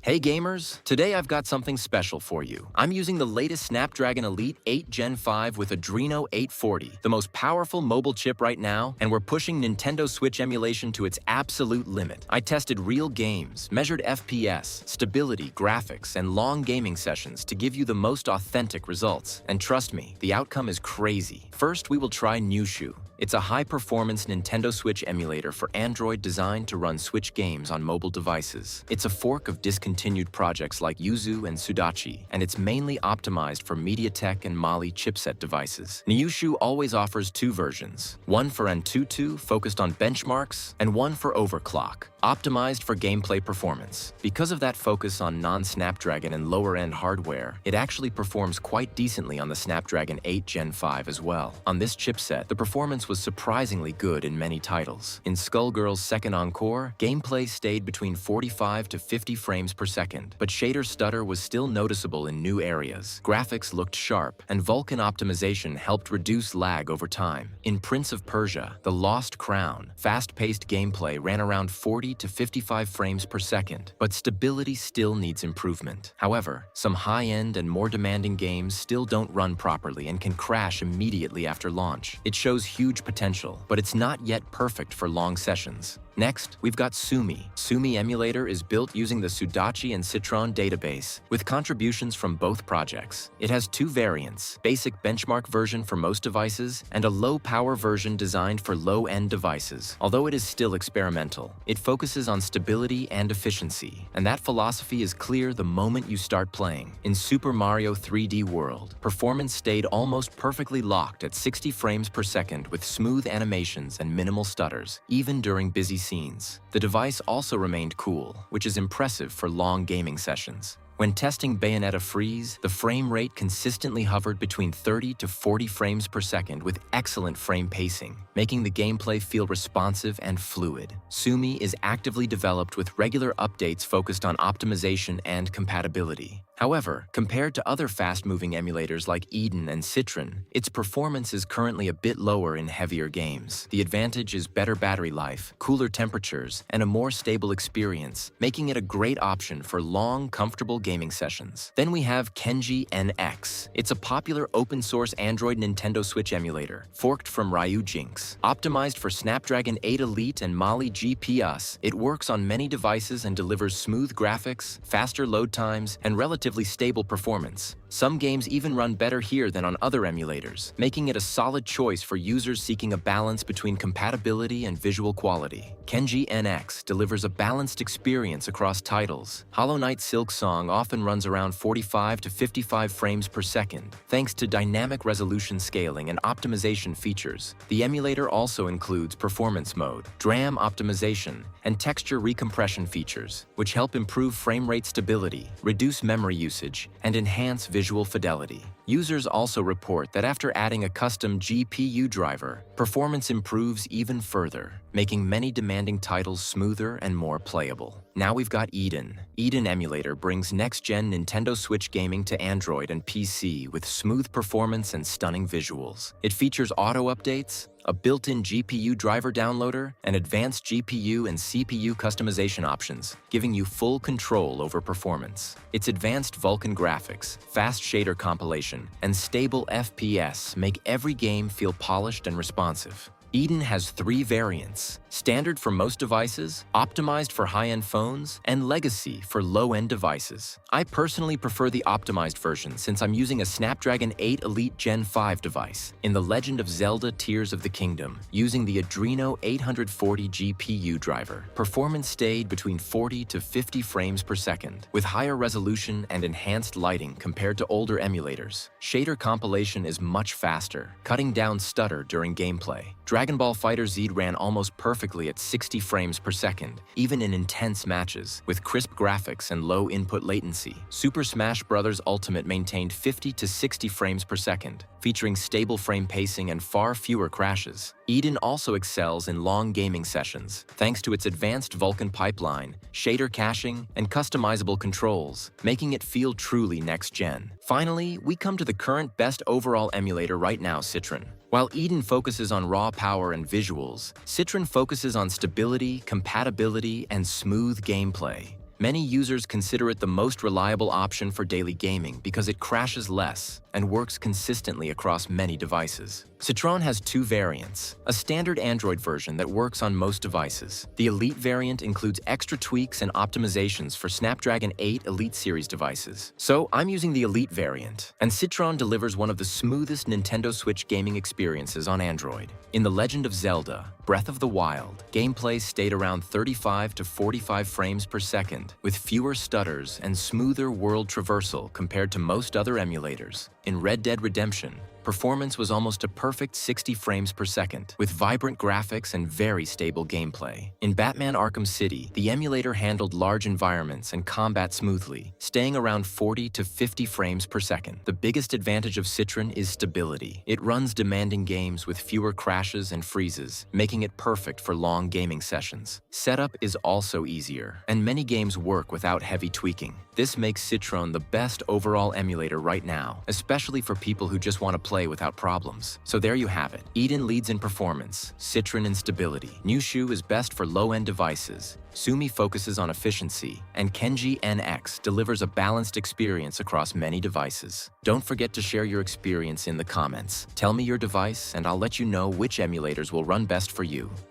Hey gamers, today I've got something special for you. I'm using the latest Snapdragon Elite 8 Gen 5 with Adreno 840, the most powerful mobile chip right now, and we're pushing Nintendo Switch emulation to its absolute limit. I tested real games, measured FPS, stability, graphics, and long gaming sessions to give you the most authentic results. And trust me, the outcome is crazy. First, we will try Nyushu. It's a high-performance Nintendo Switch emulator for Android designed to run Switch games on mobile devices. It's a fork of discontinued projects like Yuzu and Sudachi, and it's mainly optimized for MediaTek and Mali chipset devices. Nyushu always offers two versions, one for Antutu, focused on benchmarks, and one for overclock, optimized for gameplay performance. Because of that focus on non-Snapdragon and lower-end hardware, it actually performs quite decently on the Snapdragon 8 Gen 5 as well. On this chipset, the performance was surprisingly good in many titles. In Skullgirl's Second Encore, gameplay stayed between 45 to 50 frames per second, but shader stutter was still noticeable in new areas. Graphics looked sharp, and Vulkan optimization helped reduce lag over time. In Prince of Persia: The Lost Crown, fast-paced gameplay ran around 40 to 55 frames per second, but stability still needs improvement. However, some high-end and more demanding games still don't run properly and can crash immediately after launch. It shows huge potential, but it's not yet perfect for long sessions. Next, we've got SUMI. SUMI Emulator is built using the Sudachi and Citron database, with contributions from both projects. It has two variants, basic benchmark version for most devices and a low-power version designed for low-end devices. Although it is still experimental, it focuses on stability and efficiency, and that philosophy is clear the moment you start playing. In Super Mario 3D World, performance stayed almost perfectly locked at 60 frames per second with smooth animations and minimal stutters, even during busy scenes. The device also remained cool, which is impressive for long gaming sessions. When testing Bayonetta Freeze, the frame rate consistently hovered between 30 to 40 frames per second with excellent frame pacing, making the gameplay feel responsive and fluid. SUMI is actively developed with regular updates focused on optimization and compatibility. However, compared to other fast-moving emulators like Eden and Citron, its performance is currently a bit lower in heavier games. The advantage is better battery life, cooler temperatures, and a more stable experience, making it a great option for long, comfortable gaming sessions. Then we have Kenji NX. It's a popular open-source Android Nintendo Switch emulator, forked from Ryujinx. Optimized for Snapdragon 8 Elite and Mali GPS, it works on many devices and delivers smooth graphics, faster load times, and relatively stable performance. Some games even run better here than on other emulators, making it a solid choice for users seeking a balance between compatibility and visual quality. Kenji NX delivers a balanced experience across titles. Hollow Knight Silksong often runs around 45 to 55 frames per second, thanks to dynamic resolution scaling and optimization features. The emulator also includes performance mode, DRAM optimization, and texture recompression features, which help improve frame rate stability, reduce memory usage, and enhance visual fidelity. Users also report that after adding a custom GPU driver, performance improves even further, making many demanding titles smoother and more playable. Now we've got Eden. Eden Emulator brings next-gen Nintendo Switch gaming to Android and PC with smooth performance and stunning visuals. It features auto updates, a built-in GPU driver downloader, and advanced GPU and CPU customization options, giving you full control over performance. Its advanced Vulkan graphics, fast shader compilation, and stable FPS make every game feel polished and responsive. Eden has three variants: standard for most devices, optimized for high-end phones, and legacy for low-end devices. I personally prefer the optimized version since I'm using a Snapdragon 8 Elite Gen 5 device. In The Legend of Zelda Tears of the Kingdom, using the Adreno 840 GPU driver, performance stayed between 40 to 50 frames per second, with higher resolution and enhanced lighting compared to older emulators. Shader compilation is much faster, cutting down stutter during gameplay. Dragon Ball FighterZ ran almost perfectly at 60 frames per second, even in intense matches, with crisp graphics and low input latency. Super Smash Bros. Ultimate maintained 50 to 60 frames per second, featuring stable frame pacing and far fewer crashes. Eden also excels in long gaming sessions, thanks to its advanced Vulkan pipeline, shader caching, and customizable controls, making it feel truly next-gen. Finally, we come to the current best overall emulator right now, Citron. While Eden focuses on raw power and visuals, Citron focuses on stability, compatibility, and smooth gameplay. Many users consider it the most reliable option for daily gaming because it crashes less and works consistently across many devices. Citron has two variants, a standard Android version that works on most devices. The Elite variant includes extra tweaks and optimizations for Snapdragon 8 Elite series devices. So I'm using the Elite variant, and Citron delivers one of the smoothest Nintendo Switch gaming experiences on Android. In The Legend of Zelda: Breath of the Wild, gameplay stayed around 35 to 45 frames per second, with fewer stutters and smoother world traversal compared to most other emulators. In Red Dead Redemption, performance was almost a perfect 60 frames per second, with vibrant graphics and very stable gameplay. In Batman Arkham City, the emulator handled large environments and combat smoothly, staying around 40 to 50 frames per second. The biggest advantage of Citron is stability. It runs demanding games with fewer crashes and freezes, making it perfect for long gaming sessions. Setup is also easier, and many games work without heavy tweaking. This makes Citron the best overall emulator right now, especially for people who just want to play without problems. So there you have it. Eden leads in performance, Citron in stability. Nyushu is best for low-end devices. SUMI focuses on efficiency, and Kenji NX delivers a balanced experience across many devices. Don't forget to share your experience in the comments. Tell me your device, and I'll let you know which emulators will run best for you.